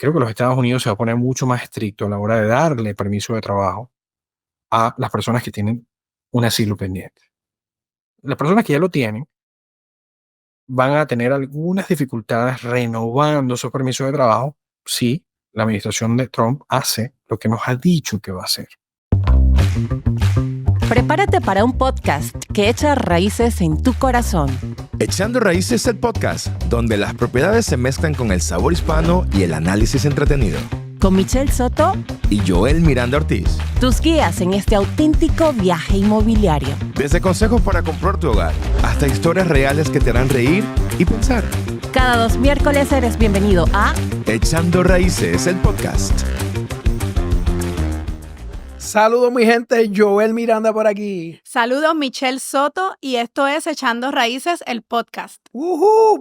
creo que los Estados Unidos se va a poner mucho más estricto a la hora de darle permiso de trabajo a las personas que tienen un asilo pendiente. Las personas que ya lo tienen van a tener algunas dificultades renovando esos permisos de trabajo si la administración de Trump hace lo que nos ha dicho que va a hacer. Prepárate para un podcast que echa raíces en tu corazón. Echando Raíces, el podcast, donde las propiedades se mezclan con el sabor hispano y el análisis entretenido. Con Michelle Soto Y Joel Miranda Ortiz. tus guías en este auténtico viaje inmobiliario. Desde consejos para comprar tu hogar hasta historias reales que te harán reír y pensar. Cada 2 miércoles eres bienvenido a Echando Raíces, el podcast. Saludos mi gente, Joel Miranda por aquí. Saludos, Michelle Soto, y esto es Echando Raíces, el podcast.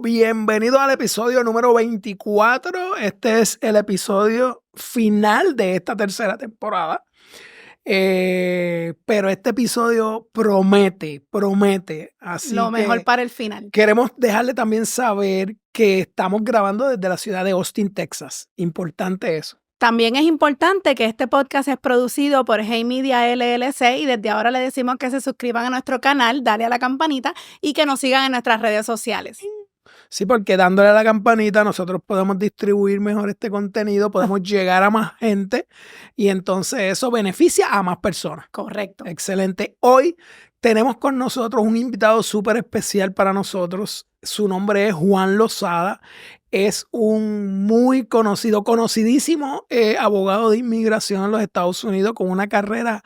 Bienvenido al episodio número 24. Este es el episodio final de esta tercera temporada. Pero este episodio promete. Así Lo mejor que para el final. queremos dejarle también saber que estamos grabando desde la ciudad de Austin, Texas. Importante eso. También es importante que este podcast es producido por Hey Media LLC y desde ahora le decimos que se suscriban a nuestro canal, dale a la campanita y que nos sigan en nuestras redes sociales. Sí, porque dándole a la campanita nosotros podemos distribuir mejor este contenido, podemos llegar a más gente y entonces eso beneficia a más personas. Correcto. Excelente. Hoy tenemos con nosotros un invitado súper especial para nosotros. Su nombre es Juan Lozada. Es un muy conocidísimo abogado de inmigración en los Estados Unidos con una carrera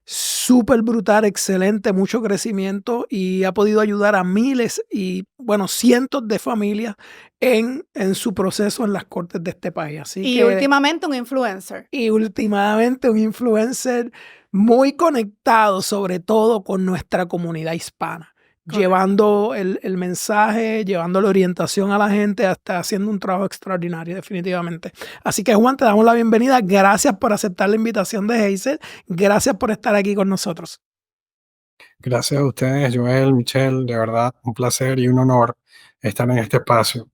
súper brutal, excelente, mucho crecimiento y ha podido ayudar a miles y, cientos de familias en su proceso en las cortes de este país. Y últimamente un influencer. Y últimamente un influencer muy conectado, sobre todo con nuestra comunidad hispana. Correcto. Llevando el mensaje, llevando la orientación a la gente, hasta haciendo un trabajo extraordinario, definitivamente. Así que, Juan, te damos la bienvenida. Gracias por aceptar la invitación de Hazel. Gracias por estar aquí con nosotros. Gracias a ustedes, Joel, Michelle, de verdad, un placer y un honor estar en este espacio.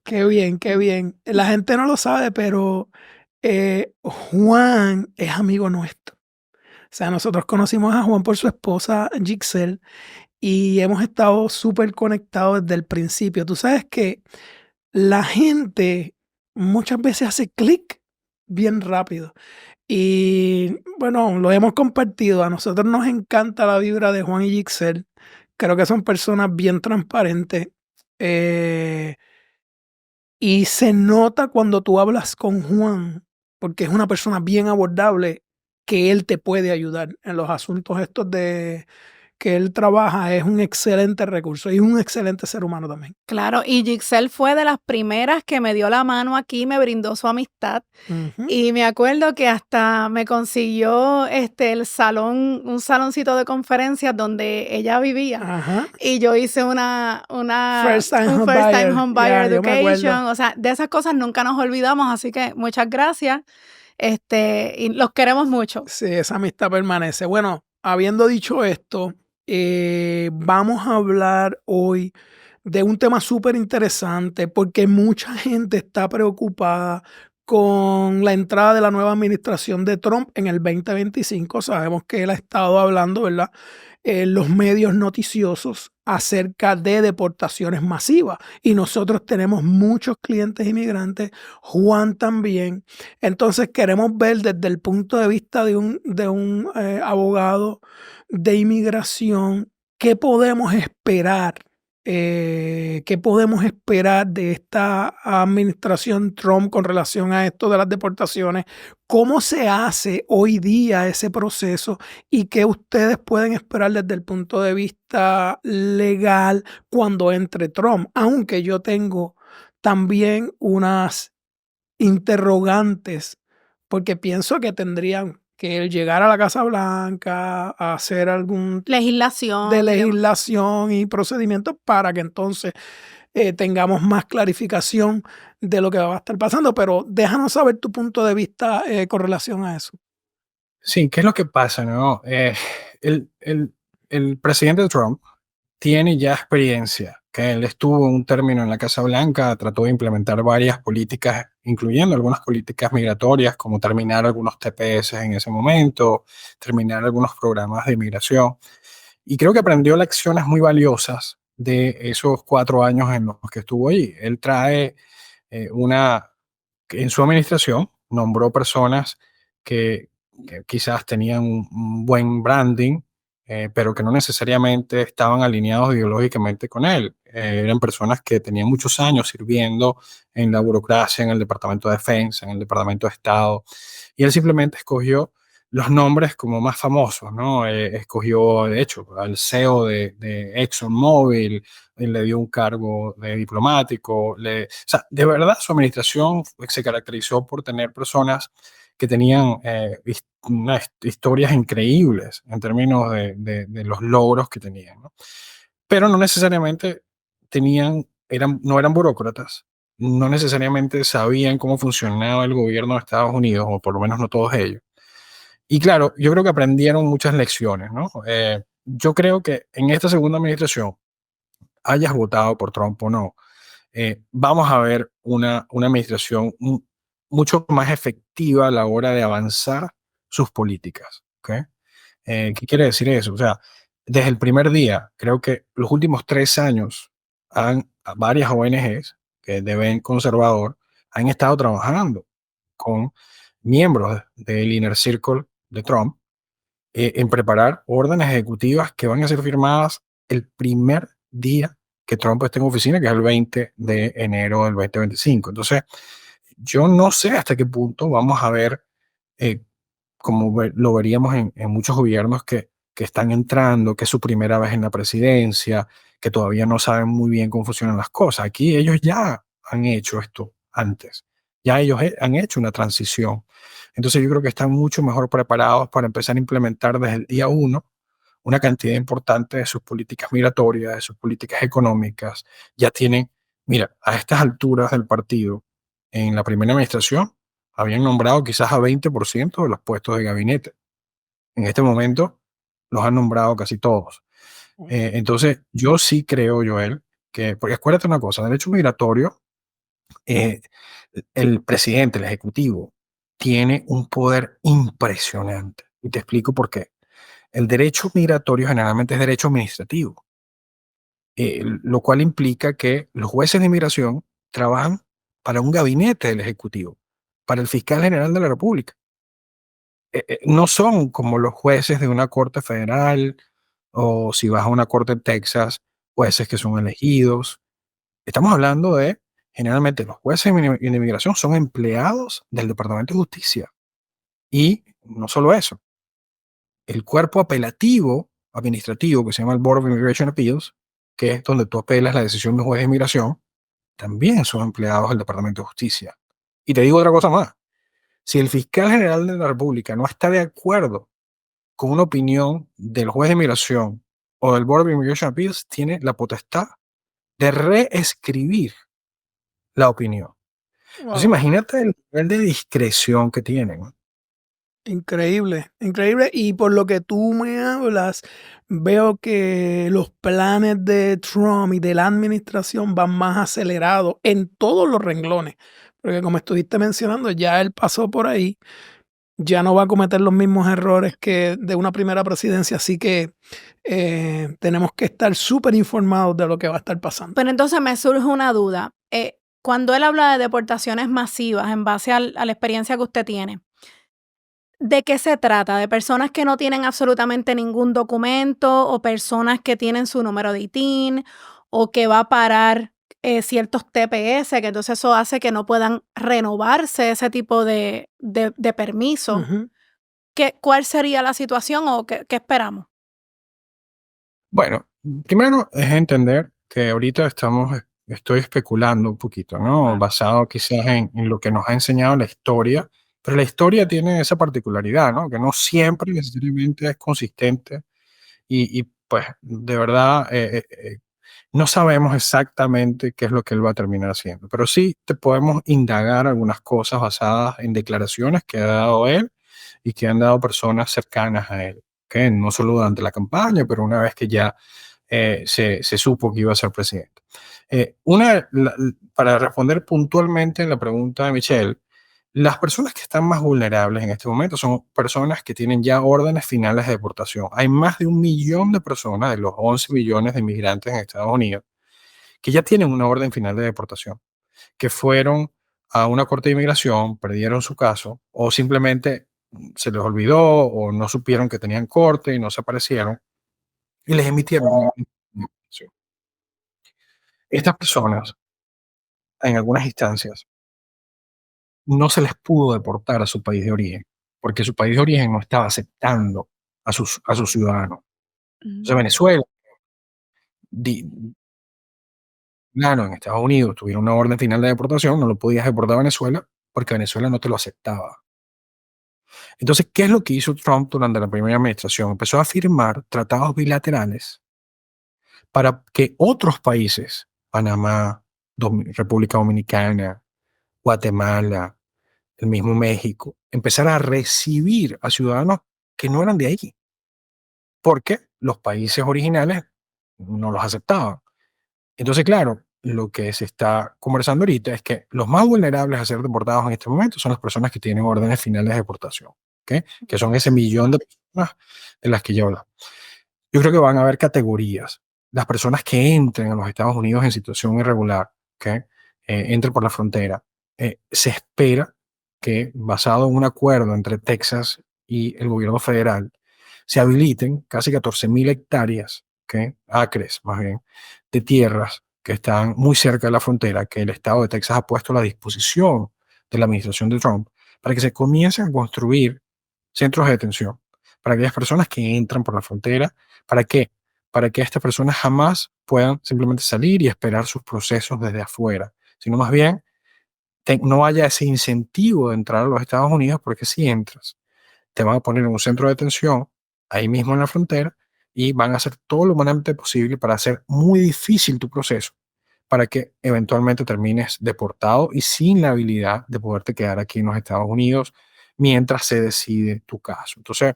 Qué bien, qué bien. La gente no lo sabe, pero Juan es amigo nuestro. O sea, nosotros conocimos a Juan por su esposa, Gixel, y hemos estado súper conectados desde el principio. Tú sabes que la gente muchas veces hace clic bien rápido. Y bueno, lo hemos compartido. A nosotros nos encanta la vibra de Juan y Gixel. Creo que son personas bien transparentes. Y se nota cuando tú hablas con Juan, porque es una persona bien abordable, que él te puede ayudar en los asuntos estos de que él trabaja. Es un excelente recurso y un excelente ser humano también. Claro, y Gixel fue de las primeras que me dio la mano aquí, me brindó su amistad. Uh-huh. Y me acuerdo que hasta me consiguió el salón, un saloncito de conferencias donde ella vivía. Uh-huh. Y yo hice una First Time Home Buyer Education. O sea, de esas cosas nunca nos olvidamos, así que muchas gracias. Y los queremos mucho. Sí, esa amistad permanece. Bueno, habiendo dicho esto, vamos a hablar hoy de un tema súper interesante porque mucha gente está preocupada con la entrada de la nueva administración de Trump en el 2025. Sabemos que él ha estado hablando, ¿verdad?, en los medios noticiosos acerca de deportaciones masivas. Y nosotros tenemos muchos clientes inmigrantes, Juan también. Entonces queremos ver desde el punto de vista de un abogado de inmigración qué podemos esperar. ¿Qué podemos esperar de esta administración Trump con relación a esto de las deportaciones? ¿Cómo se hace hoy día ese proceso? ¿Y qué ustedes pueden esperar desde el punto de vista legal cuando entre Trump? Aunque yo tengo también unas interrogantes, porque pienso que tendrían que él llegar a la Casa Blanca a hacer algún legislación y procedimientos para que entonces tengamos más clarificación de lo que va a estar pasando. Pero déjanos saber tu punto de vista con relación a eso. Sí, ¿qué es lo que pasa, no? El presidente Trump tiene ya experiencia, que él estuvo un término en la Casa Blanca, trató de implementar varias políticas incluyendo algunas políticas migratorias, como terminar algunos TPS en ese momento, terminar algunos programas de inmigración. Y creo que aprendió lecciones muy valiosas de esos 4 años en los que estuvo ahí. Él trae en su administración, nombró personas que, que quizás tenían un buen branding, pero que no necesariamente estaban alineados ideológicamente con él. Eran personas que tenían muchos años sirviendo en la burocracia, en el Departamento de Defensa, en el Departamento de Estado, y él simplemente escogió los nombres como más famosos, ¿no? Escogió, de hecho, al CEO de ExxonMobil, le dio un cargo de diplomático. O sea, de verdad su administración se caracterizó por tener personas que tenían unas historias increíbles en términos de los logros que tenían, ¿no? Pero no necesariamente no eran burócratas, no necesariamente sabían cómo funcionaba el gobierno de Estados Unidos, o por lo menos no todos ellos. Y claro, yo creo que aprendieron muchas lecciones, ¿no? Yo creo que en esta segunda administración, hayas votado por Trump o no, vamos a ver una administración mucho más efectiva a la hora de avanzar sus políticas. ¿Ok? ¿Qué quiere decir eso? O sea, desde el primer día, creo que los últimos 3 años, varias ONGs que deben conservador han estado trabajando con miembros del Inner Circle de Trump en preparar órdenes ejecutivas que van a ser firmadas el primer día que Trump esté en oficina, que es el 20 de enero del 2025. Entonces, yo no sé hasta qué punto vamos a ver, eh, lo veríamos en muchos gobiernos que están entrando, que es su primera vez en la presidencia, que todavía no saben muy bien cómo funcionan las cosas. Aquí ellos ya han hecho esto antes, ya ellos han hecho una transición. Entonces yo creo que están mucho mejor preparados para empezar a implementar desde el día uno una cantidad importante de sus políticas migratorias, de sus políticas económicas. Ya tienen, mira, a estas alturas del partido, en la primera administración, habían nombrado quizás a 20% de los puestos de gabinete. En este momento los han nombrado casi todos. Entonces, yo sí creo, Joel, porque acuérdate una cosa, derecho migratorio, eh, el presidente, el ejecutivo, tiene un poder impresionante. Y te explico por qué. El derecho migratorio generalmente es derecho administrativo, lo cual implica que los jueces de inmigración trabajan para un gabinete del Ejecutivo, para el fiscal general de la República. No son como los jueces de una corte federal, o si vas a una corte en Texas, jueces que son elegidos. Estamos hablando de, generalmente, los jueces de inmigración son empleados del Departamento de Justicia. Y no solo eso, el cuerpo apelativo administrativo que se llama el Board of Immigration Appeals, que es donde tú apelas la decisión de un juez de inmigración, también son empleados del Departamento de Justicia. Y te digo otra cosa más. Si el fiscal general de la República no está de acuerdo con una opinión del juez de inmigración o del Board of Immigration Appeals, tiene la potestad de reescribir la opinión. Entonces, Wow. imagínate el nivel de discreción que tienen, ¿no? Increíble, increíble. Y por lo que tú me hablas, veo que los planes de Trump y de la administración van más acelerados en todos los renglones. Porque como estuviste mencionando, ya él pasó por ahí, ya no va a cometer los mismos errores que de una primera presidencia, así que tenemos que estar súper informados de lo que va a estar pasando. Pero entonces me surge una duda. Cuando él habla de deportaciones masivas en base a la experiencia que usted tiene, ¿de qué se trata? ¿De personas que no tienen absolutamente ningún documento o personas que tienen su número de ITIN o que va a parar ciertos TPS, que entonces eso hace que no puedan renovarse ese tipo de permiso? Ujú. ¿Cuál sería la situación o qué esperamos? Bueno, primero es entender que ahorita estoy especulando un poquito, ¿no? Basado quizás en lo que nos ha enseñado la historia, pero la historia tiene esa particularidad, ¿no? Que no siempre necesariamente es consistente pues de verdad no sabemos exactamente qué es lo que él va a terminar haciendo, pero sí te podemos indagar algunas cosas basadas en declaraciones que ha dado él y que han dado personas cercanas a él, que no solo durante la campaña, pero una vez que ya se supo que iba a ser presidente. Para responder puntualmente en la pregunta de Michelle, las personas que están más vulnerables en este momento son personas que tienen ya órdenes finales de deportación. Hay más de 1 millón de personas, de los 11 millones de inmigrantes en Estados Unidos, que ya tienen una orden final de deportación, que fueron a una corte de inmigración, perdieron su caso o simplemente se les olvidó o no supieron que tenían corte y no se aparecieron y les emitieron una deportación. Estas personas, en algunas instancias, no se les pudo deportar a su país de origen, porque su país de origen no estaba aceptando a sus ciudadanos. Entonces, Mm. Venezuela, di- claro, en Estados Unidos tuvieron una orden final de deportación, no lo podías deportar a Venezuela porque Venezuela no te lo aceptaba. Entonces, ¿qué es lo que hizo Trump durante la primera administración? Empezó a firmar tratados bilaterales para que otros países, Panamá, República Dominicana, Guatemala, el mismo México, empezara a recibir a ciudadanos que no eran de ahí, porque los países originales no los aceptaban. Entonces, claro, lo que se está conversando ahorita es que los más vulnerables a ser deportados en este momento son las personas que tienen órdenes finales de deportación, ¿ok? Que son ese millón de personas de las que yo hablo. Yo creo que van a haber categorías. Las personas que entren a los Estados Unidos en situación irregular, ¿ok? Entren por la frontera. Se espera que, basado en un acuerdo entre Texas y el gobierno federal, se habiliten casi 14.000 hectáreas, ¿ok? Acres más bien, de tierras que están muy cerca de la frontera, que el estado de Texas ha puesto a la disposición de la administración de Trump para que se comiencen a construir centros de detención para aquellas personas que entran por la frontera. ¿Para qué? Para que estas personas jamás puedan simplemente salir y esperar sus procesos desde afuera, sino más bien no haya ese incentivo de entrar a los Estados Unidos, porque si entras, te van a poner en un centro de detención ahí mismo en la frontera y van a hacer todo lo humanamente posible para hacer muy difícil tu proceso, para que eventualmente termines deportado y sin la habilidad de poderte quedar aquí en los Estados Unidos mientras se decide tu caso. Entonces,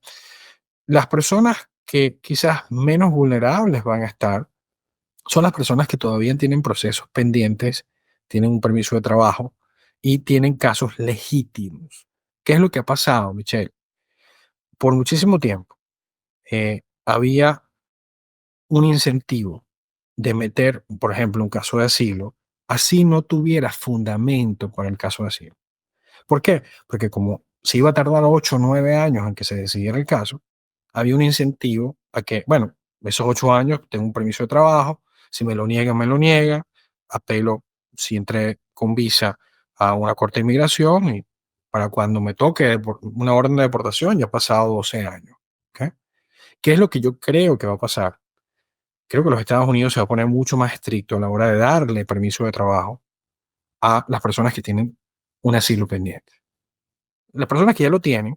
las personas que quizás menos vulnerables van a estar son las personas que todavía tienen procesos pendientes, tienen un permiso de trabajo y tienen casos legítimos. ¿Qué es lo que ha pasado, Michelle? Por muchísimo tiempo había un incentivo de meter, por ejemplo, un caso de asilo, así no tuviera fundamento para el caso de asilo. ¿Por qué? Porque como se iba a tardar 8 o 9 años en que se decidiera el caso, había un incentivo a que, bueno, esos 8 años tengo un permiso de trabajo, si me lo niegan, me lo niegan, apelo si entré con visa a una corte de inmigración y para cuando me toque una orden de deportación ya ha pasado 12 años. ¿Ok? ¿Qué es lo que yo creo que va a pasar? Creo que los Estados Unidos se va a poner mucho más estricto a la hora de darle permiso de trabajo a las personas que tienen un asilo pendiente. Las personas que ya lo tienen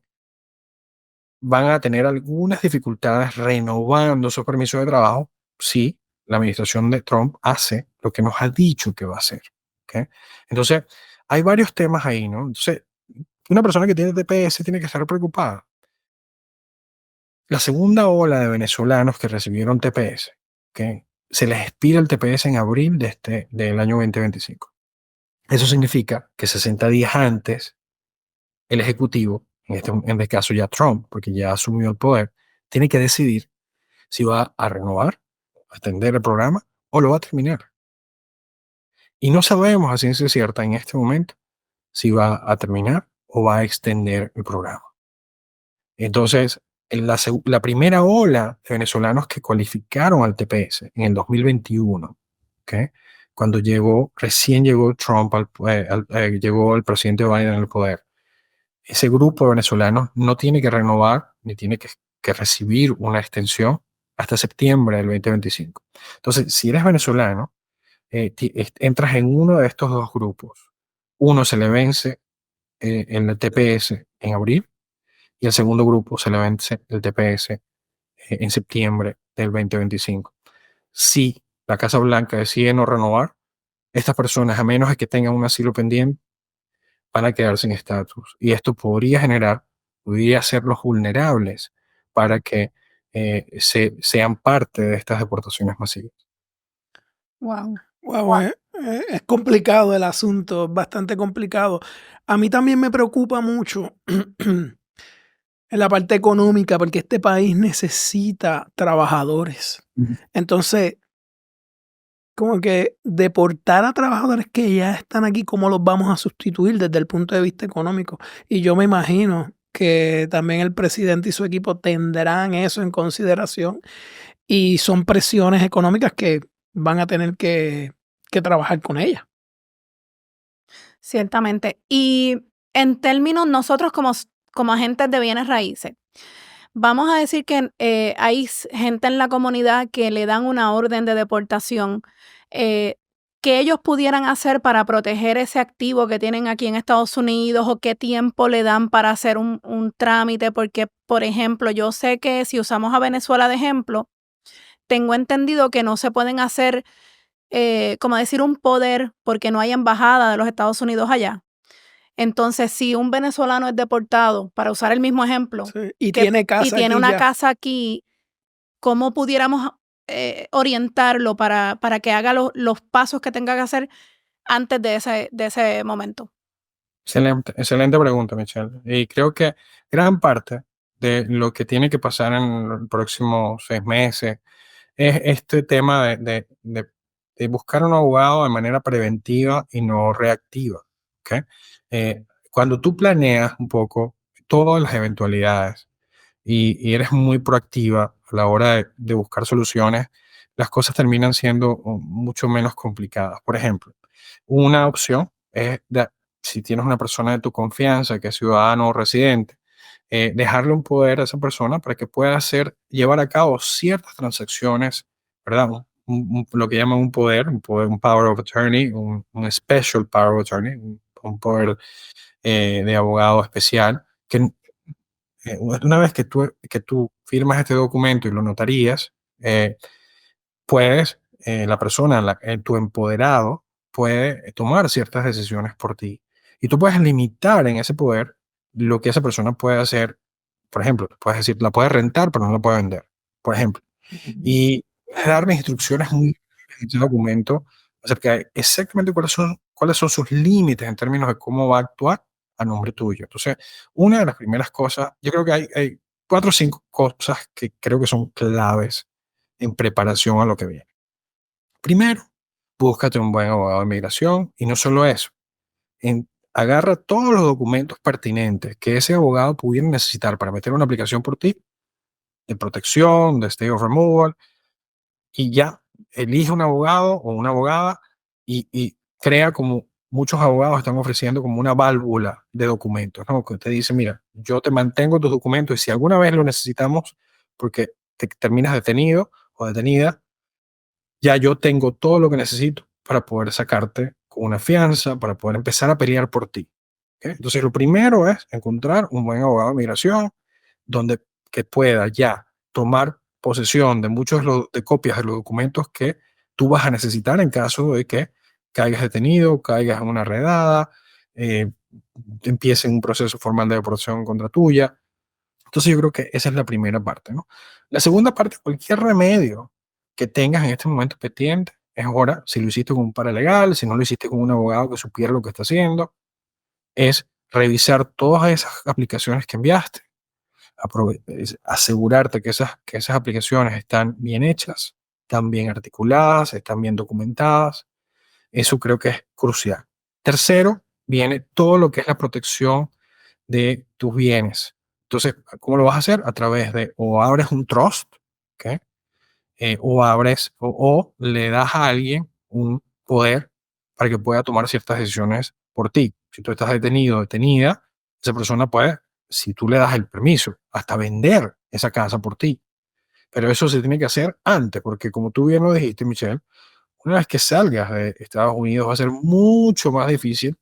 van a tener algunas dificultades renovando su permiso de trabajo si la administración de Trump hace lo que nos ha dicho que va a hacer. ¿Ok? Entonces, hay varios temas ahí, ¿no? Entonces, una persona que tiene TPS tiene que estar preocupada. La segunda ola de venezolanos que recibieron TPS, ¿ok? Se les expira el TPS en abril del año 2025. Eso significa que 60 días antes el Ejecutivo, en este caso ya Trump, porque ya asumió el poder, tiene que decidir si va a renovar, a extender el programa o lo va a terminar. Y no sabemos a ciencia cierta en este momento si va a terminar o va a extender el programa. Entonces, la primera ola de venezolanos que cualificaron al TPS en el 2021, ¿ok? Cuando recién llegó Trump, llegó el presidente Biden al poder, ese grupo de venezolanos no tiene que renovar ni tiene que recibir una extensión hasta septiembre del 2025. Entonces, si eres venezolano, entras en uno de estos dos grupos. Uno se le vence en el TPS en abril y el segundo grupo se le vence el TPS en septiembre del 2025. Si la Casa Blanca decide no renovar, estas personas, a menos de que tengan un asilo pendiente, van a quedar sin estatus. Y esto podría hacerlos vulnerables para que sean parte de estas deportaciones masivas. Wow. Wow, es complicado el asunto, es bastante complicado. A mí también me preocupa mucho en la parte económica porque este país necesita trabajadores. Ujú. Entonces, como que deportar a trabajadores que ya están aquí, ¿cómo los vamos a sustituir desde el punto de vista económico? Y yo me imagino que también el presidente y su equipo tendrán eso en consideración y son presiones económicas que van a tener que trabajar con ellas. Ciertamente. Y en términos, nosotros como agentes de bienes raíces, vamos a decir que hay gente en la comunidad que le dan una orden de deportación, eh, que ellos pudieran hacer para proteger ese activo que tienen aquí en Estados Unidos o qué tiempo le dan para hacer un trámite, porque, por ejemplo, yo sé que si usamos a Venezuela de ejemplo, tengo entendido que no se pueden hacer, como decir, un poder porque no hay embajada de los Estados Unidos allá. Entonces, si un venezolano es deportado, para usar el mismo ejemplo, Sí, y tiene y casa tiene aquí una ya. casa aquí, ¿cómo pudiéramos orientarlo para que haga los pasos que tenga que hacer antes de ese momento? Excelente, excelente pregunta, Michelle. Y creo que gran parte de lo que tiene que pasar en los próximos 6 meses es este tema de buscar un abogado de manera preventiva y no reactiva. ¿Ok? Cuando tú planeas un poco todas las eventualidades y eres muy proactiva a la hora de buscar soluciones, las cosas terminan siendo mucho menos complicadas. Por ejemplo, una opción es, si tienes una persona de tu confianza que es ciudadano o residente, dejarle un poder a esa persona para que pueda llevar a cabo ciertas transacciones, ¿verdad? Lo que llaman un power of attorney, un special power of attorney, un poder de abogado especial, que una vez que tú firmas este documento y lo notarías, la persona, tu empoderado, puede tomar ciertas decisiones por ti. Y tú puedes limitar en ese poder lo que esa persona puede hacer. Por ejemplo, puedes decir, la puede rentar, pero no la puede vender, por ejemplo. Y darme instrucciones muy en ese documento acerca de exactamente cuáles son sus límites en términos de cómo va a actuar a nombre tuyo. Entonces, una de las primeras cosas, yo creo que hay 4 o 5 cosas que creo que son claves en preparación a lo que viene. Primero, búscate un buen abogado de inmigración y no solo eso, agarra todos los documentos pertinentes que ese abogado pudiera necesitar para meter una aplicación por ti, de protección, de stay of removal, y ya elige un abogado o una abogada y crea, como muchos abogados están ofreciendo, como una válvula de documentos, ¿no? Que te dice, mira, yo te mantengo tus documentos y si alguna vez lo necesitamos porque te terminas detenido o detenida, ya yo tengo todo lo que necesito para poder sacarte con una fianza, para poder empezar a pelear por ti. ¿Ok? Entonces, lo primero es encontrar un buen abogado de migración donde que pueda ya tomar posesión de de copias de los documentos que tú vas a necesitar en caso de que caigas detenido, caigas en una redada, eh, empiece un proceso formal de deportación contra tuya. Entonces yo creo que esa es la primera parte, ¿no? La segunda parte, cualquier remedio que tengas en este momento pendiente, es hora, si lo hiciste con un paralegal, si no lo hiciste con un abogado que supiera lo que está haciendo, es revisar todas esas aplicaciones que enviaste, asegurarte que esas aplicaciones están bien hechas, están bien articuladas, están bien documentadas. Eso creo que es crucial. Tercero, viene todo lo que es la protección de tus bienes. Entonces, ¿cómo lo vas a hacer? A través de, o abres un trust, ¿ok? O le das a alguien un poder para que pueda tomar ciertas decisiones por ti. Si tú estás detenido o detenida, esa persona puede, si tú le das el permiso, hasta vender esa casa por ti. Pero eso se tiene que hacer antes, porque como tú bien lo dijiste, Michelle, una vez que salgas de Estados Unidos va a ser mucho más difícil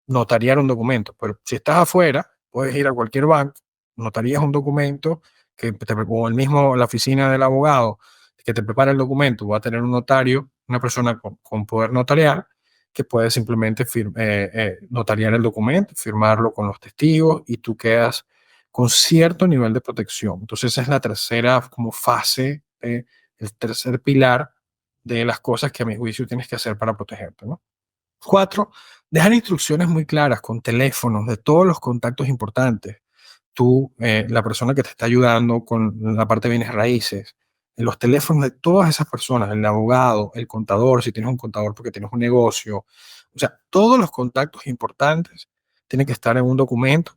notariar un documento. Pero si estás afuera, puedes ir a cualquier banco, notarías un documento o la oficina del abogado que te prepara el documento va a tener un notario, una persona con poder notarial, que puede simplemente notariar el documento, firmarlo con los testigos y tú quedas con cierto nivel de protección. Entonces esa es la tercera como fase, el tercer pilar de las cosas que a mi juicio tienes que hacer para protegerte, ¿no? 4, dejar instrucciones muy claras con teléfonos de todos los contactos importantes. Tú, la persona que te está ayudando con la parte de bienes raíces, los teléfonos de todas esas personas, el abogado, el contador, si tienes un contador porque tienes un negocio, o sea, todos los contactos importantes tienen que estar en un documento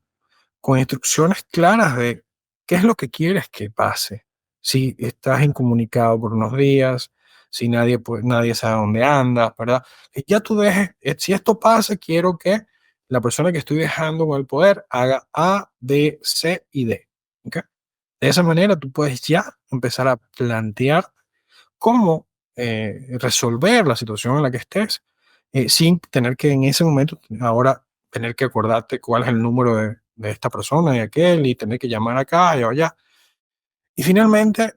con instrucciones claras de qué es lo que quieres que pase. Si estás incomunicado por unos días, si nadie, nadie sabe dónde andas, ¿verdad? Y ya tú dejes, si esto pasa, quiero que la persona que estoy dejando con el poder haga A, B, C y D. ¿Ok? De esa manera tú puedes ya empezar a plantear cómo resolver la situación en la que estés sin tener que en ese momento ahora tener que acordarte cuál es el número de esta persona y aquel y tener que llamar acá y allá. Y finalmente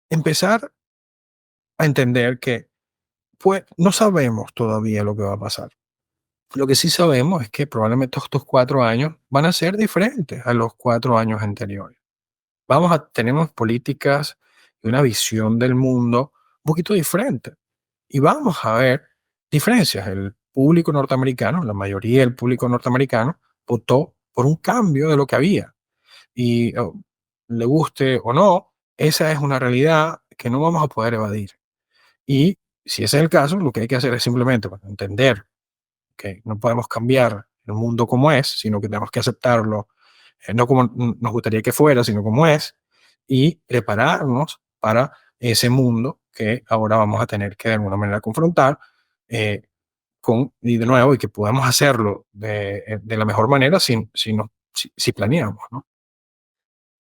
empezar a entender que pues no sabemos todavía lo que va a pasar. Lo que sí sabemos es que probablemente estos 4 años van a ser diferentes a los 4 años anteriores. Tenemos políticas y una visión del mundo un poquito diferente. Y vamos a ver diferencias. El público norteamericano, la mayoría del público norteamericano, votó por un cambio de lo que había. Y le guste o no, esa es una realidad que no vamos a poder evadir. Y si ese es el caso, lo que hay que hacer es simplemente entender que no podemos cambiar el mundo como es, sino que tenemos que aceptarlo, no como nos gustaría que fuera, sino como es, y prepararnos para ese mundo que ahora vamos a tener que de alguna manera confrontar eh, y de nuevo, y que podamos hacerlo de la mejor manera si planeamos, ¿no?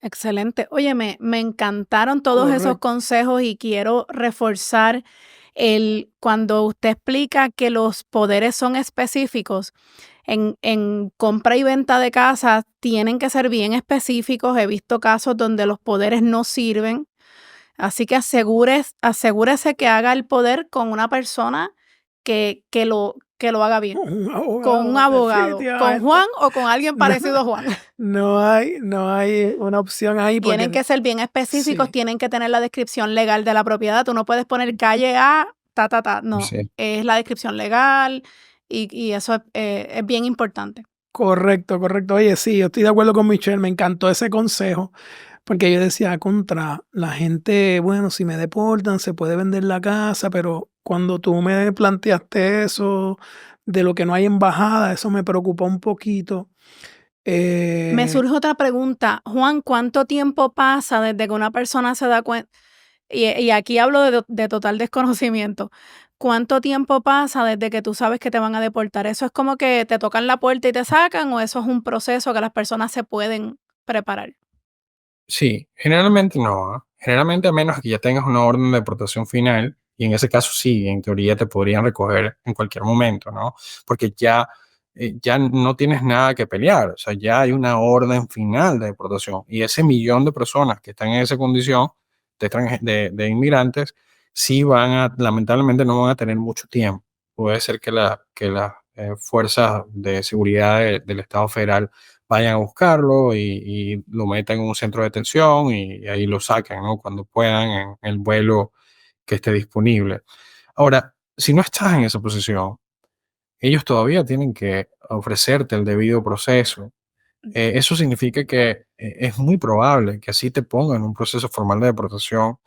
Excelente. Oye, me encantaron todos esos Correcto. consejos y quiero reforzar cuando usted explica que los poderes son específicos, en compra y venta de casas tienen que ser bien específicos. He visto casos donde los poderes no sirven, así que asegúrese que haga el poder con una persona que lo haga bien, con un abogado, con definitivamente. Juan o con alguien No, parecido a Juan. no hay una opción ahí Tienen porque que ser bien específicos, sí, tienen que tener la descripción legal de la propiedad. Tú no puedes poner calle A, ta, ta, ta. No, Sí. es la descripción legal y eso es bien importante. correcto. Oye, sí, yo estoy de acuerdo con Michelle, me encantó ese consejo, porque yo decía, contra la gente, bueno, si me deportan, se puede vender la casa, pero cuando tú me planteaste eso, de lo que no hay embajada, eso me preocupó un poquito. Me surge otra pregunta. Juan, ¿cuánto tiempo pasa desde que una persona se da cuenta? Y aquí hablo de total desconocimiento. ¿Cuánto tiempo pasa desde que tú sabes que te van a deportar? ¿Eso es como que te tocan la puerta y te sacan o eso es un proceso que las personas se pueden preparar? Sí, generalmente no. Generalmente a menos que ya tengas una orden de deportación final, y en ese caso sí, en teoría te podrían recoger en cualquier momento, ¿no? Porque ya no tienes nada que pelear, o sea, ya hay una orden final de deportación. Y ese millón de personas que están en esa condición de inmigrantes, sí lamentablemente no van a tener mucho tiempo. Puede ser que las fuerzas de seguridad del Estado federal vayan a buscarlo y lo metan en un centro de detención y ahí lo sacan, ¿no? Cuando puedan en el vuelo que esté disponible. Ahora, si no estás en esa posición, ellos todavía tienen que ofrecerte el debido proceso. Eso significa que es muy probable que así te pongan en un proceso formal de deportación.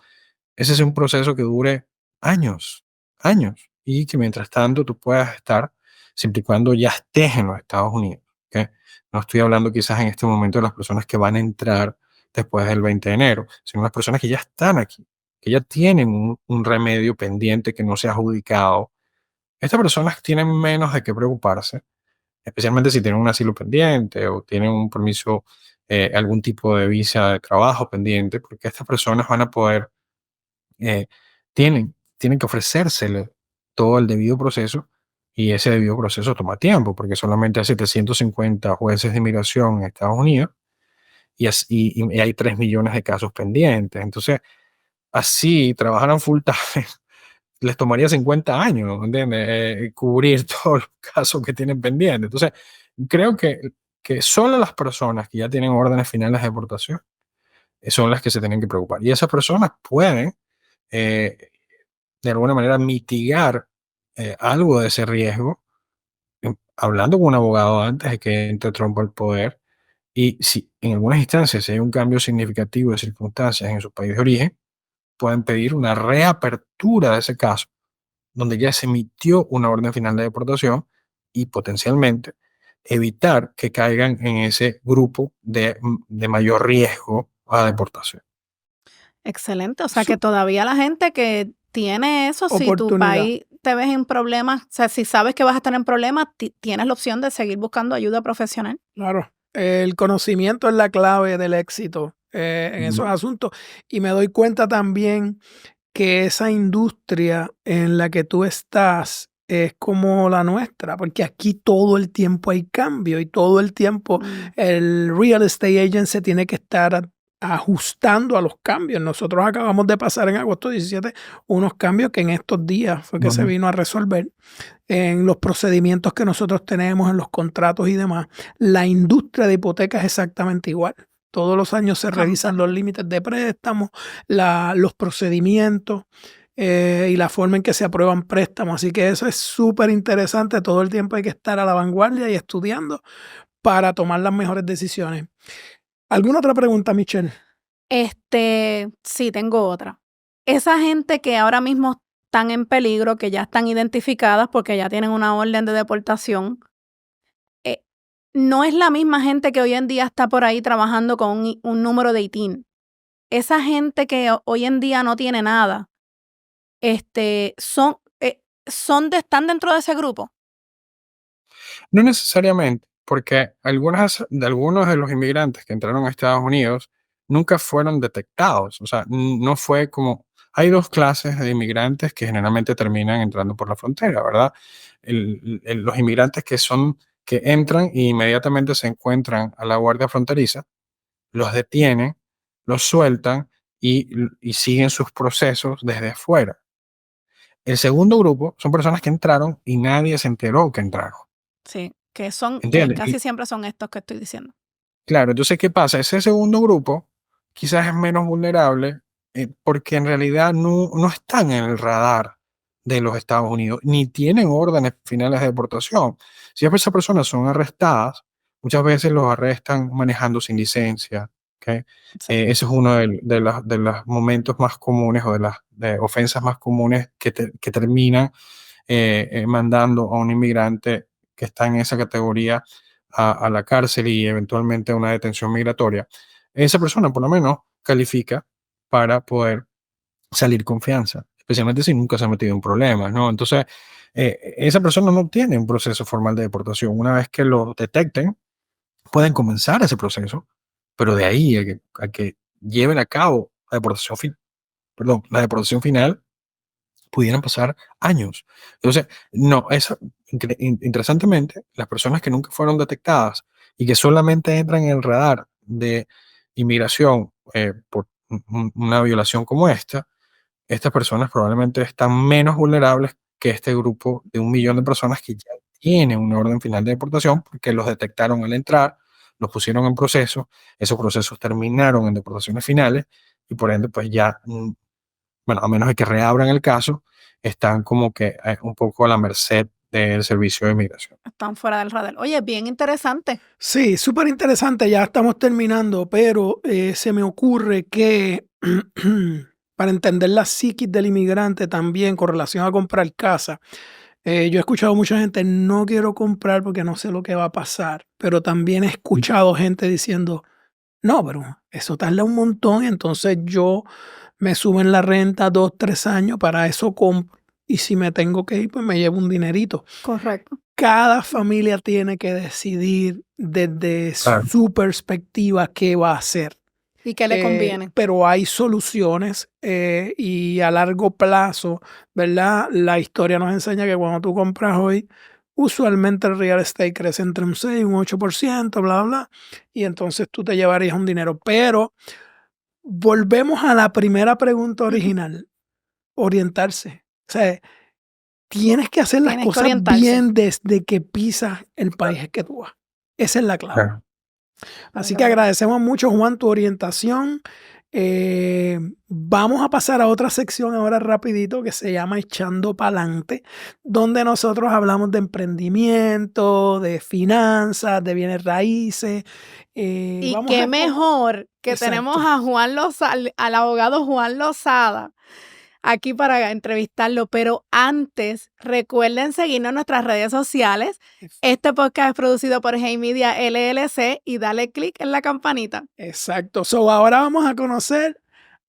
Ese es un proceso que dure años, años, y que mientras tanto tú puedas estar, siempre y cuando ya estés en los Estados Unidos. ¿Ok? No estoy hablando quizás en este momento de las personas que van a entrar después del 20 de enero, sino las personas que ya están aquí, que ya tienen un remedio pendiente que no se ha adjudicado. Estas personas tienen menos de qué preocuparse, especialmente si tienen un asilo pendiente o tienen un permiso, algún tipo de visa de trabajo pendiente, porque estas personas van a poder eh, tienen que ofrecérsele todo el debido proceso y ese debido proceso toma tiempo porque solamente hay 750 jueces de inmigración en Estados Unidos y hay 3 millones de casos pendientes. Entonces, así trabajaran full time, les tomaría 50 años, ¿entiendes? Cubrir todos los casos que tienen pendientes. Entonces, creo que solo las personas que ya tienen órdenes finales de deportación son las que se tienen que preocupar. Y esas personas pueden eh, de alguna manera mitigar algo de ese riesgo, hablando con un abogado antes de que entre Trump al poder. Y si en algunas instancias si hay un cambio significativo de circunstancias en su país de origen, pueden pedir una reapertura de ese caso, donde ya se emitió una orden final de deportación y potencialmente evitar que caigan en ese grupo de mayor riesgo a deportación. Excelente. O sea que Su todavía la gente que tiene eso, si tu oportunidad. país te ves en problemas, o sea, si sabes que vas a estar en problemas, tienes la opción de seguir buscando ayuda profesional. Claro, el conocimiento es la clave del éxito en esos Ujú. asuntos. Y me doy cuenta también que esa industria en la que tú estás es como la nuestra, porque aquí todo el tiempo hay cambio y todo el tiempo Mm. el real estate agent se tiene que estar ajustando a los cambios. Nosotros acabamos de pasar en agosto 17 unos cambios que en estos días fue que se Ujú. vino a resolver en los procedimientos que nosotros tenemos, en los contratos y demás. La industria de hipotecas es exactamente igual. Todos los años se revisan los límites de préstamos, los procedimientos y la forma en que se aprueban préstamos. Así que eso es súper interesante. Todo el tiempo hay que estar a la vanguardia y estudiando para tomar las mejores decisiones. ¿Alguna otra pregunta, Michelle? Sí, tengo otra. Esa gente que ahora mismo están en peligro, que ya están identificadas porque ya tienen una orden de deportación, no es la misma gente que hoy en día está por ahí trabajando con un número de ITIN. Esa gente que hoy en día no tiene nada, están dentro de ese grupo. No necesariamente, porque algunos de los inmigrantes que entraron a Estados Unidos nunca fueron detectados. O sea, no fue como... Hay dos clases de inmigrantes que generalmente terminan entrando por la frontera, ¿verdad? Los inmigrantes que entran e inmediatamente se encuentran a la guardia fronteriza, los detienen, los sueltan y siguen sus procesos desde afuera. El segundo grupo son personas que entraron y nadie se enteró que entraron. Sí, que ¿Entiendes? casi siempre son estos que estoy diciendo. Claro, entonces, ¿qué pasa? Ese segundo grupo quizás es menos vulnerable porque en realidad no están en el radar de los Estados Unidos, ni tienen órdenes finales de deportación. Si esas personas son arrestadas, muchas veces los arrestan manejando sin licencia. ¿Ok? Sí. Ese es uno de los momentos más comunes o de las ofensas más comunes que terminan mandando a un inmigrante que está en esa categoría a la cárcel y eventualmente a una detención migratoria. Esa persona por lo menos califica para poder salir con fianza, especialmente si nunca se ha metido en problemas, ¿no? Entonces, esa persona no tiene un proceso formal de deportación. Una vez que lo detecten, pueden comenzar ese proceso, pero de ahí a que lleven a cabo la deportación final, pudieran pasar años. Entonces, no, interesantemente, las personas que nunca fueron detectadas y que solamente entran en el radar de inmigración por una violación como estas personas probablemente están menos vulnerables que este grupo de 1 millón de personas que ya tienen una orden final de deportación porque los detectaron al entrar, los pusieron en proceso, esos procesos terminaron en deportaciones finales y por ende, pues ya bueno, a menos de que reabran el caso, están como que un poco a la merced del servicio de inmigración. Están fuera del radar. Oye, bien interesante. Sí, súper interesante, ya estamos terminando, pero se me ocurre que para entender la psiquis del inmigrante también con relación a comprar casa, yo he escuchado mucha gente, no quiero comprar porque no sé lo que va a pasar, pero también he escuchado gente diciendo, no, pero eso tarda un montón, entonces yo me suben la renta 2, 3 años, para eso compro, y si me tengo que ir, pues me llevo un dinerito. Correcto. Cada familia tiene que decidir desde Claro. su perspectiva qué va a hacer. ¿Y qué le conviene? Pero hay soluciones y a largo plazo, ¿verdad? La historia nos enseña que cuando tú compras hoy, usualmente el real estate crece entre un 6 y un 8%, bla, bla, y entonces tú te llevarías un dinero. Pero volvemos a la primera pregunta original, orientarse. O sea, tienes que hacer las Tienes que cosas orientarse. bien desde que pisas el país que tú vas. Esa es la clave. Claro. Así que agradecemos mucho, Juan, tu orientación Vamos a pasar a otra sección ahora rapidito que se llama Echando Pa'lante, donde nosotros hablamos de emprendimiento, de finanzas, de bienes raíces. Y Vamos qué a- mejor que Exacto. tenemos a Juan Lozada, al abogado Juan Lozada, aquí para entrevistarlo. Pero antes, recuerden seguirnos en nuestras redes sociales. Este podcast es producido por Hey Media LLC y dale click en la campanita. Exacto. So, ahora vamos a conocer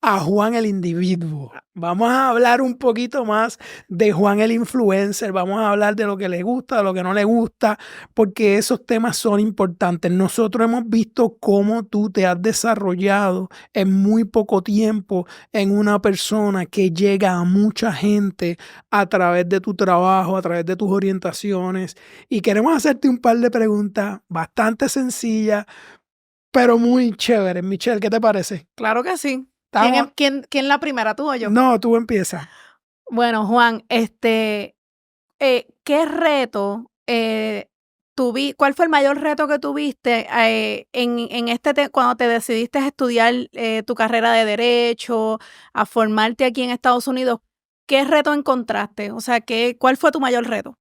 a Juan el individuo. Vamos a hablar un poquito más de Juan el influencer. Vamos a hablar de lo que le gusta, de lo que no le gusta, porque esos temas son importantes. Nosotros hemos visto cómo tú te has desarrollado en muy poco tiempo en una persona que llega a mucha gente a través de tu trabajo, a través de tus orientaciones. Y queremos hacerte un par de preguntas bastante sencillas, pero muy chévere. Michelle, ¿qué te parece? Claro que sí. Estamos- ¿Quién la primera, tú o yo? No, tú empiezas. Bueno, Juan, ¿qué reto cuál fue el mayor reto que tuviste cuando te decidiste a estudiar tu carrera de derecho, a formarte aquí en Estados Unidos? ¿Qué reto encontraste? O sea, ¿cuál fue tu mayor reto?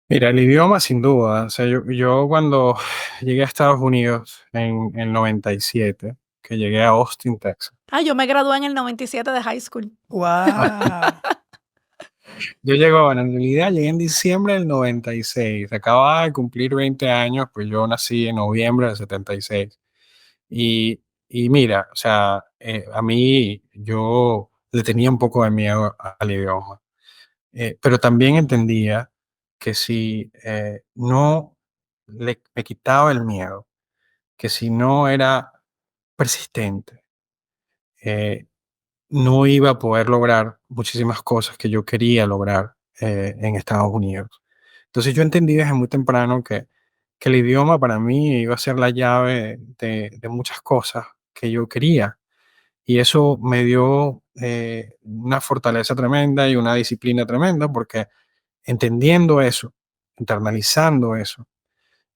Mira, el idioma sin duda. O sea, yo cuando llegué a Estados Unidos en el 97, que llegué a Austin, Texas. Yo me gradué en el 97 de high school. Wow. En realidad llegué en diciembre del 96. Acababa de cumplir 20 años, pues yo nací en noviembre del 76. Y mira, o sea, a mí yo le tenía un poco de miedo al idioma. Pero también entendía que si no me quitaba el miedo, que si no era persistente, eh, no iba a poder lograr muchísimas cosas que yo quería lograr en Estados Unidos. Entonces yo entendí desde muy temprano que el idioma para mí iba a ser la llave de muchas cosas que yo quería. Y eso me dio una fortaleza tremenda y una disciplina tremenda, porque entendiendo eso, internalizando eso,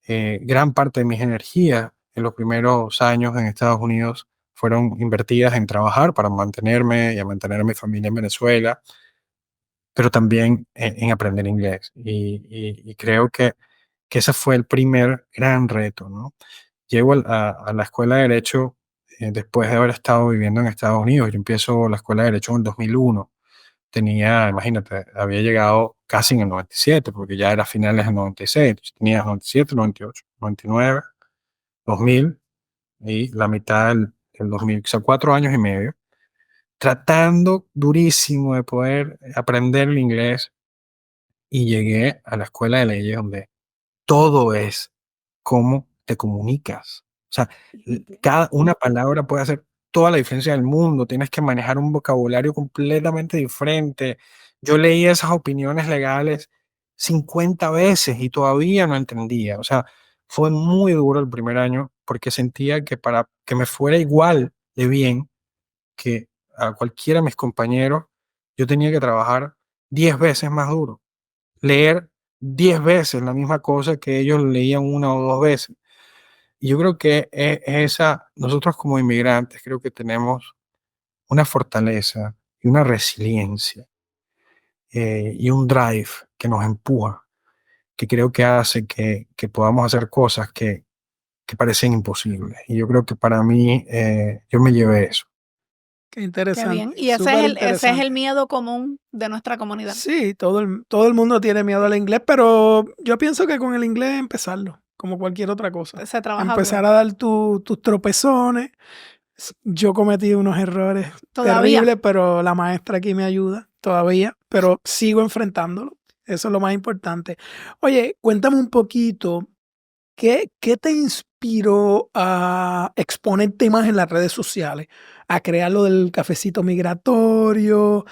gran parte de mis energías en los primeros años en Estados Unidos fueron invertidas en trabajar para mantenerme y a mantener a mi familia en Venezuela, pero también en aprender inglés. Y creo que ese fue el primer gran reto, ¿no? Llego a la escuela de Derecho después de haber estado viviendo en Estados Unidos. Yo empiezo la escuela de Derecho en el 2001. Tenía, imagínate, había llegado casi en el 97, porque ya era finales del 96. Tenía 97, 98, 99, 2000 y la mitad del 2000, o sea, 4 años y medio, tratando durísimo de poder aprender el inglés, y llegué a la escuela de leyes donde todo es cómo te comunicas. O sea, cada una palabra puede hacer toda la diferencia del mundo. Tienes que manejar un vocabulario completamente diferente. Yo leí esas opiniones legales 50 veces y todavía no entendía. O sea, fue muy duro el primer año porque sentía que para que me fuera igual de bien que a cualquiera de mis compañeros, yo tenía que trabajar 10 veces más duro, leer 10 veces la misma cosa que ellos leían una o dos veces. Y yo creo que nosotros como inmigrantes creo que tenemos una fortaleza y una resiliencia y un drive que nos empuja, que creo que hace que podamos hacer cosas que parecen imposibles. Y yo creo que para mí, yo me llevé eso. Qué Qué interesante. bien. Y ese súper es el interesante. miedo común de nuestra comunidad. Sí, todo el mundo tiene miedo al inglés, pero yo pienso que con el inglés empezarlo, como cualquier otra cosa. Se trabaja Empezar duro. a dar tus tropezones. Yo cometí unos errores Todavía. terribles, pero la maestra aquí me ayuda todavía, pero sigo enfrentándolo. Eso es lo más importante. Oye, cuéntame un poquito, ¿qué te inspiró a exponerte más en las redes sociales? A crear lo del cafecito migratorio,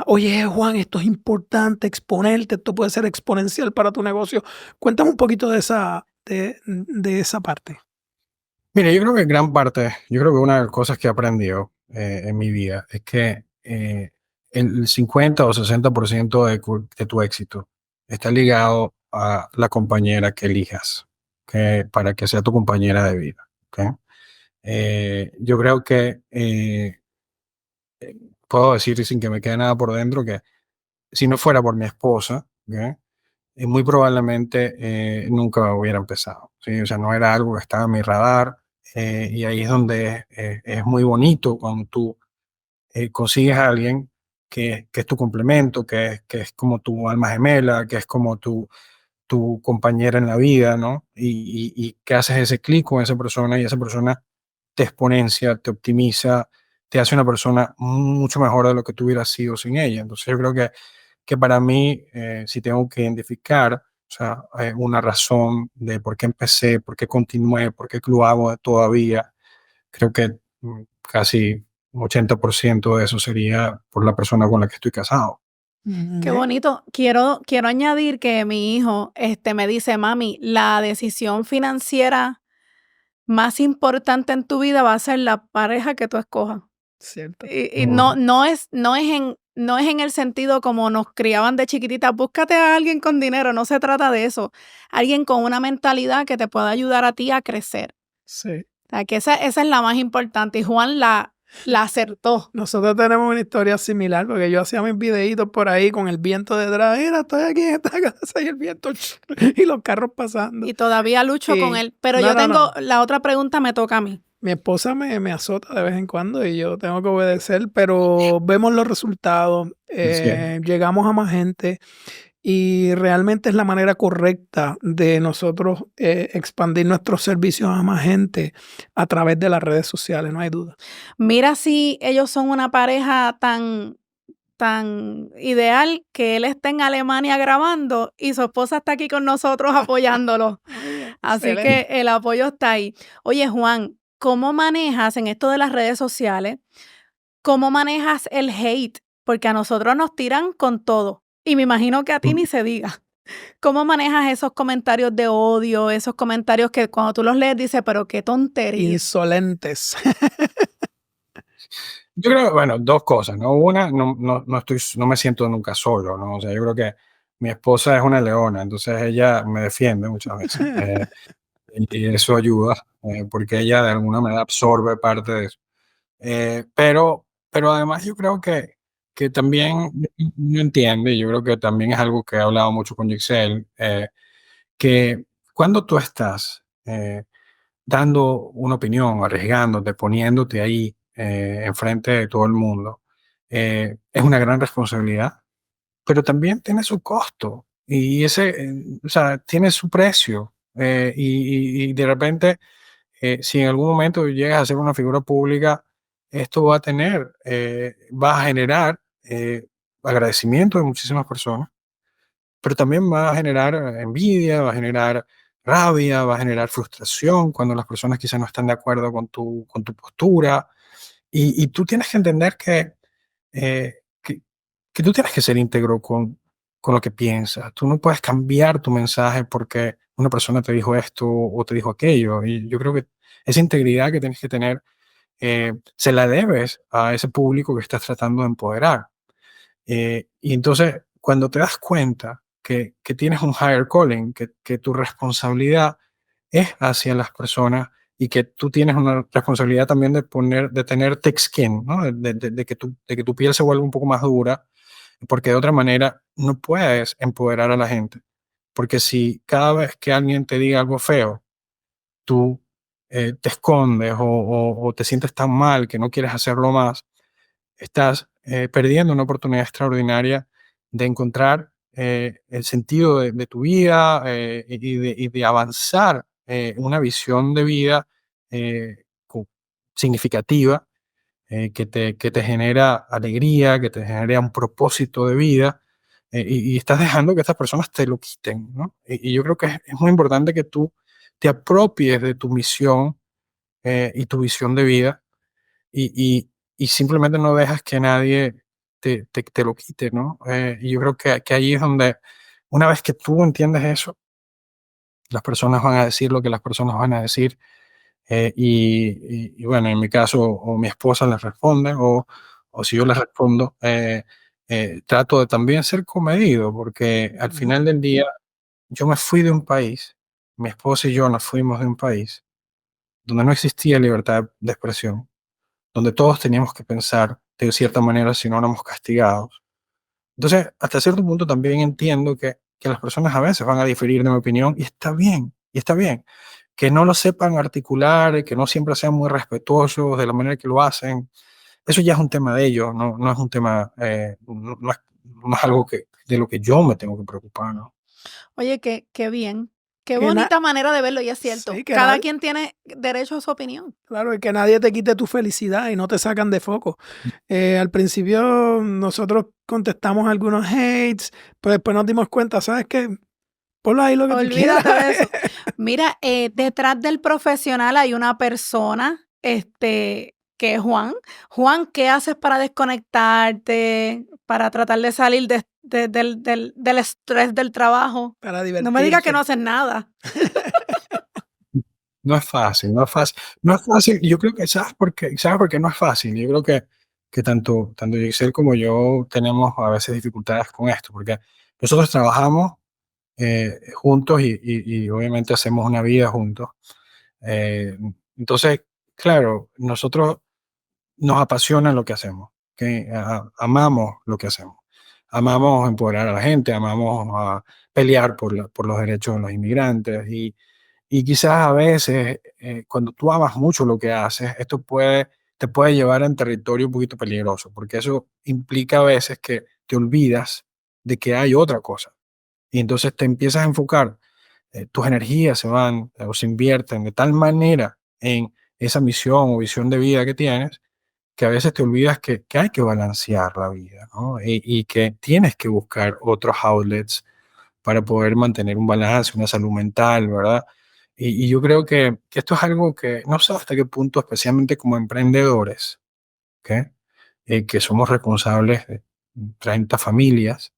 oye, Juan, esto es importante, exponerte, esto puede ser exponencial para tu negocio. Cuéntame un poquito de esa parte. Mira, yo creo que yo creo que una de las cosas que he aprendido en mi vida es que el 50 o 60% de tu éxito está ligado a la compañera que elijas, para que sea tu compañera de vida. ¿Ok? Yo creo que puedo decir sin que me quede nada por dentro que si no fuera por mi esposa, ¿ok? Muy probablemente nunca hubiera empezado, ¿sí? O sea, no era algo que estaba en mi radar, y ahí es donde es muy bonito cuando tú consigues a alguien que es tu complemento, que es como tu alma gemela, que es como tu compañera en la vida, ¿no? Y que haces ese clic con esa persona y esa persona te exponencia, te optimiza, te hace una persona mucho mejor de lo que tú hubieras sido sin ella. Entonces yo creo que para mí, si tengo que identificar, o sea, una razón de por qué empecé, por qué continué, por qué lo hago todavía, creo que casi 80% de eso sería por la persona con la que estoy casado. Qué bonito. Quiero añadir que mi hijo me dice, mami, la decisión financiera más importante en tu vida va a ser la pareja que tú escojas. Cierto. Y no es en el sentido como nos criaban de chiquititas, búscate a alguien con dinero, no se trata de eso. Alguien con una mentalidad que te pueda ayudar a ti a crecer. Sí. O sea, que esa es la más importante. Y Juan la acertó. Nosotros tenemos una historia similar porque yo hacía mis videitos por ahí con el viento detrás. Mira, estoy aquí en esta casa y el viento y los carros pasando. Y todavía lucho con Y- él. Pero no, yo no, tengo, no. la otra pregunta me toca a mí. Mi esposa me azota de vez en cuando y yo tengo que obedecer, pero vemos los resultados, Así es. llegamos a más gente y realmente es la manera correcta de nosotros expandir nuestros servicios a más gente a través de las redes sociales, no hay duda. Mira si ellos son una pareja tan ideal que él está en Alemania grabando y su esposa está aquí con nosotros apoyándolo. Así Excelente. que el apoyo está ahí. Oye, Juan, ¿cómo manejas en esto de las redes sociales? ¿Cómo manejas el hate? Porque a nosotros nos tiran con todo. Y me imagino que a ti ni se diga. ¿Cómo manejas esos comentarios de odio, esos comentarios que cuando tú los lees dices, pero qué tontería? Insolentes. Yo creo, bueno, dos cosas, ¿no? Una, no me siento nunca solo, ¿no? O sea, yo creo que mi esposa es una leona, entonces ella me defiende muchas veces. Y eso ayuda, porque ella de alguna manera absorbe parte de eso. Pero además yo creo que también no entiende, yo creo que también es algo que he hablado mucho con Giselle, que cuando tú estás dando una opinión, arriesgándote, poniéndote ahí enfrente de todo el mundo, es una gran responsabilidad, pero también tiene su costo y ese, o sea, tiene su precio. Y de repente, si en algún momento llegas a ser una figura pública, esto va a generar agradecimiento de muchísimas personas, pero también va a generar envidia, va a generar rabia, va a generar frustración cuando las personas quizás no están de acuerdo con tu postura. Y tú tienes que entender eh, que, que tú tienes que ser íntegro con lo que piensas. Tú no puedes cambiar tu mensaje porque una persona te dijo esto o te dijo aquello. Y yo creo que esa integridad que tienes que tener se la debes a ese público que estás tratando de empoderar. Y entonces, cuando te das cuenta que tienes un higher calling, que tu responsabilidad es hacia las personas y que tú tienes una responsabilidad también de tener thick skin, ¿no? De que tu piel se vuelva un poco más dura, porque de otra manera no puedes empoderar a la gente. Porque si cada vez que alguien te diga algo feo, tú te escondes o te sientes tan mal que no quieres hacerlo más, estás perdiendo una oportunidad extraordinaria de encontrar el sentido de tu vida y de avanzar una visión de vida significativa que te genera alegría, que te genera un propósito de vida y estás dejando que estas personas te lo quiten, ¿no? Y yo creo que es muy importante que tú te apropies de tu misión y tu visión de vida y simplemente no dejas que nadie te lo quite, ¿no? Y yo creo que ahí es donde, una vez que tú entiendes eso, las personas van a decir lo que las personas van a decir. Y bueno, en mi caso, o mi esposa les responde, o si yo les respondo, trato de también ser comedido, porque al Ujú. final del día, yo me fui de un país, mi esposa y yo nos fuimos de un país donde no existía libertad de expresión, donde todos teníamos que pensar de cierta manera si no éramos castigados. Entonces, hasta cierto punto también entiendo que las personas a veces van a diferir de mi opinión y está bien. Que no lo sepan articular, que no siempre sean muy respetuosos de la manera que lo hacen, eso ya es un tema de ellos, no es un tema, no es algo de lo que yo me tengo que preocupar, ¿no? Oye, qué bien. Qué Que na- bonita manera de verlo, y es cierto. Sí, que Cada nadie- quien tiene derecho a su opinión. Claro, y que nadie te quite tu felicidad y no te sacan de foco. Al principio nosotros contestamos algunos hates, pero después nos dimos cuenta, ¿sabes qué? Ponlo ahí lo que tú Olvídate quieras. de eso. Mira, detrás del profesional hay una persona, que es Juan. Juan, ¿qué haces para desconectarte, para tratar de salir del estrés del trabajo? Para No me digas que divertirse. no haces nada. No es fácil, no es fácil. No es fácil, yo creo que, ¿sabes por qué no es fácil? Yo creo que tanto Giselle como yo tenemos a veces dificultades con esto, porque nosotros trabajamos juntos y obviamente hacemos una vida juntos. Eh, entonces, claro, nosotros nos apasiona lo que hacemos, ¿ok? Amamos lo que hacemos. Amamos empoderar a la gente, amamos pelear por los derechos de los inmigrantes y quizás a veces cuando tú amas mucho lo que haces, te puede llevar a un territorio un poquito peligroso, porque eso implica a veces que te olvidas de que hay otra cosa. Y entonces te empiezas a enfocar, tus energías se van o se invierten de tal manera en esa misión o visión de vida que tienes, que a veces te olvidas que hay que balancear la vida, ¿no? Y que tienes que buscar otros outlets para poder mantener un balance, una salud mental, ¿verdad? Y yo creo que esto es algo que no sé hasta qué punto, especialmente como emprendedores, ¿ok? Que somos responsables de 30 familias,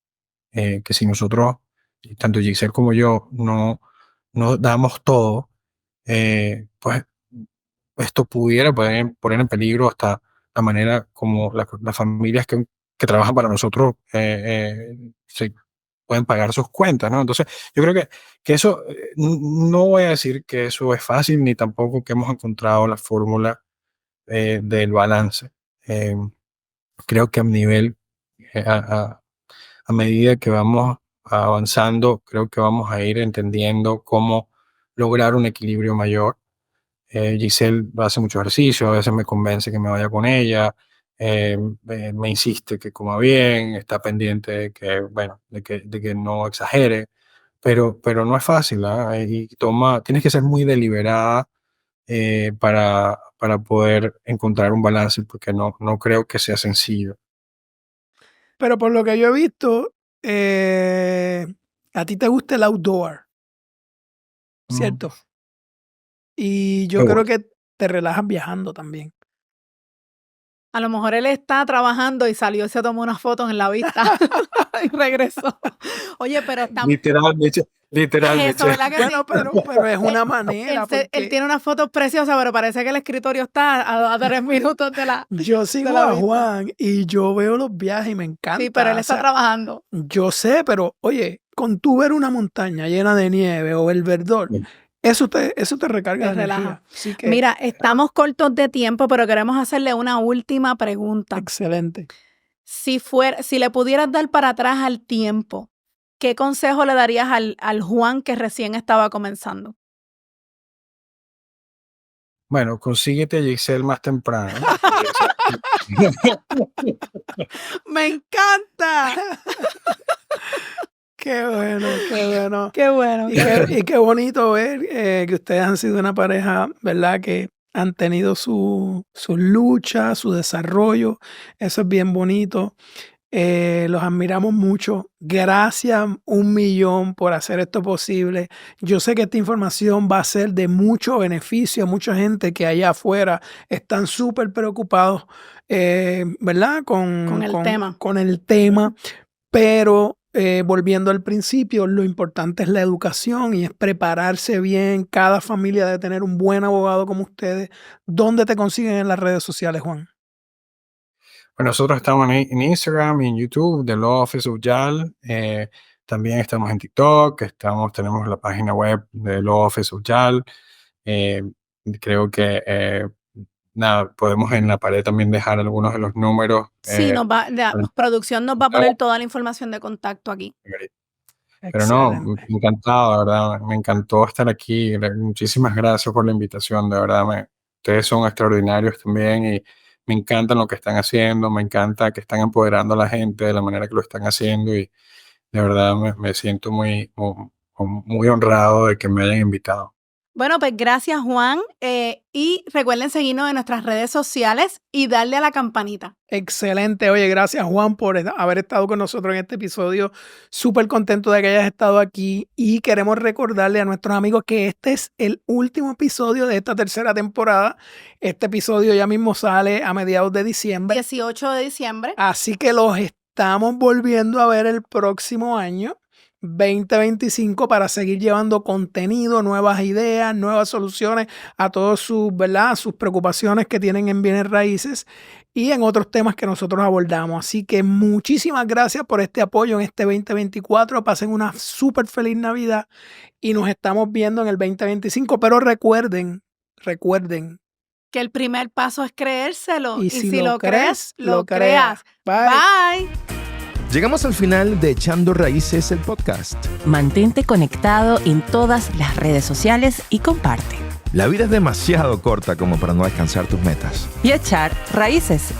que si nosotros, tanto Giselle como yo, no damos todo, pues esto pudiera poner en peligro hasta la manera como las familias que trabajan para nosotros se pueden pagar sus cuentas, ¿no? Entonces, yo creo que eso, no voy a decir que eso es fácil, ni tampoco que hemos encontrado la fórmula del balance. Eh, Creo que a nivel, eh, a, a- a medida que vamos avanzando, creo que vamos a ir entendiendo cómo lograr un equilibrio mayor. Giselle hace mucho ejercicio, a veces me convence que me vaya con ella, me insiste que coma bien, está pendiente de que, bueno, de que no exagere, pero no es fácil, ¿ah? Y tienes que ser muy deliberada para poder encontrar un balance, porque no creo que sea sencillo. Pero por lo que yo he visto, a ti te gusta el outdoor, Mm, ¿cierto? Y qué yo creo bueno. que te relajas viajando también. A lo mejor él está trabajando y salió y se tomó unas fotos en la vista y regresó. Oye, pero estamos... Literalmente, Es eso, literalmente. ¿verdad que sí? Bueno, pero es una Él, manera, él porque tiene unas fotos preciosas, pero parece que el escritorio está a 3 minutos yo de sigo la a vista. Juan y yo veo los viajes y me Sí, encanta. pero él o está sea, trabajando. yo sé, pero oye, con tú ver una montaña llena de nieve o el verdor, eso te recarga Te de energía. relaja. Así que, Mira, estamos cortos de tiempo, pero queremos hacerle una última pregunta. excelente. Si le pudieras dar para atrás al tiempo, ¿qué consejo le darías al Juan que recién estaba comenzando? Bueno, consíguete a Giselle más temprano. ¡Me encanta! Qué bueno, qué bueno. ¡Qué bueno! Y qué bonito ver que ustedes han sido una pareja, ¿verdad? Que han tenido sus luchas, su desarrollo. Eso es bien bonito. Los admiramos mucho. Gracias 1.000.000 por hacer esto posible. Yo sé que esta información va a ser de mucho beneficio a mucha gente que allá afuera están súper preocupados, ¿verdad? Con el tema. Con el tema, pero volviendo al principio, lo importante es la educación y es prepararse bien. Cada familia debe tener un buen abogado como ustedes. ¿Dónde te consiguen en las redes sociales, Juan? Bueno, nosotros estamos en Instagram y en YouTube, The Law Office of YAL. También estamos en TikTok, tenemos la página web de Law Office of YAL. Creo que nada, podemos en la pared también dejar algunos de los números. Sí, la producción nos va a poner toda la información de contacto aquí. Pero no, Excelente. encantado, de verdad, me encantó estar aquí. Muchísimas gracias por la invitación, de verdad. Ustedes son extraordinarios también y me encantan lo que están haciendo, me encanta que están empoderando a la gente de la manera que lo están haciendo y de verdad me siento muy honrado de que me hayan invitado. Bueno, pues gracias, Juan. Y recuerden seguirnos en nuestras redes sociales y darle a la campanita. Excelente. Oye, gracias, Juan, por haber estado con nosotros en este episodio. Súper contento de que hayas estado aquí y queremos recordarle a nuestros amigos que este es el último episodio de esta tercera temporada. Este episodio ya mismo sale a mediados de diciembre. 18 de diciembre. Así que los estamos volviendo a ver el próximo año, 2025, para seguir llevando contenido, nuevas ideas, nuevas soluciones a todas sus, ¿verdad?, sus preocupaciones que tienen en bienes raíces y en otros temas que nosotros abordamos. Así que muchísimas gracias por este apoyo en este 2024. Pasen una súper feliz Navidad y nos estamos viendo en el 2025. Pero recuerden que el primer paso es creérselo. y si lo crees, lo creas. Bye. Bye. Llegamos al final de Echando Raíces, el podcast. Mantente conectado en todas las redes sociales y comparte. La vida es demasiado corta como para no alcanzar tus metas. Y echar raíces.